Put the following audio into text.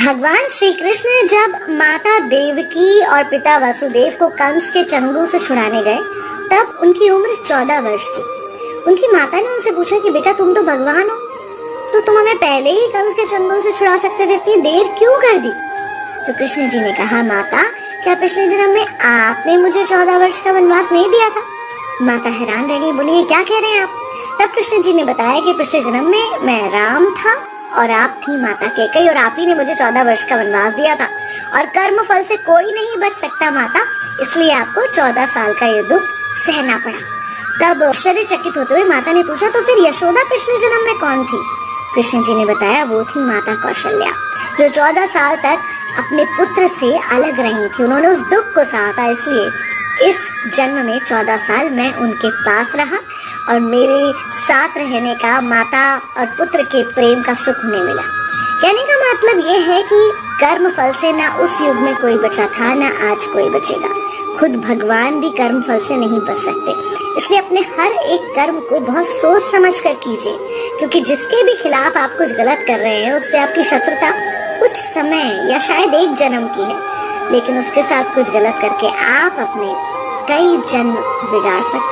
भगवान श्री कृष्ण जब माता देवकी और पिता वसुदेव को कंस के चंगुल से छुड़ाने गए तब उनकी उम्र 14 वर्ष थी। उनकी माता ने उनसे पूछा कि बेटा तुम तो भगवान हो, तो तुम हमें पहले ही कंस के चंगुल से छुड़ा सकते थे, इतनी देर क्यों कर दी? तो कृष्ण जी ने कहा, माता क्या पिछले जन्म में आपने मुझे 14 वर्ष का वनवास नहीं दिया था? माता हैरान रह गई, बोली ये क्या कह रहे हैं आप? तब कृष्ण जी ने बताया कि पिछले जन्म में मैं राम था और आप थी माता कैकेयी और आप ही ने मुझे 14 वर्ष का वनवास दिया था और कर्म फल से कोई नहीं बच सकता माता, इसलिए आपको 14 साल का ये दुख सहना पड़ा। तब आश्चर्यचकित होते हुए माता ने पूछा, तो फिर यशोदा पिछले जन्म में कौन थी? कृष्ण जी ने बताया, वो थी माता कौशल्या, जो 14 साल तक अपने पुत्र से अलग रही थी। उन्होंने उस दुख को सहा था, इसलिए इस जन्म में 14 साल मैं उनके पास रहा और मेरे साथ रहने का माता और पुत्र के प्रेम का सुख उन्हें मिला। कहने का मतलब ये है कि कर्म फल से ना उस युग में कोई बचा था, ना आज कोई बचेगा। खुद भगवान भी कर्म फल से नहीं बच सकते, इसलिए अपने हर एक कर्म को बहुत सोच समझ कर कीजिए, क्योंकि जिसके भी खिलाफ आप कुछ गलत कर रहे हैं उससे आपकी शत्रुता कुछ समय या शायद एक जन्म की है, लेकिन उसके साथ कुछ गलत करके आप अपने कई जन्म बिगाड़ सकते हैं।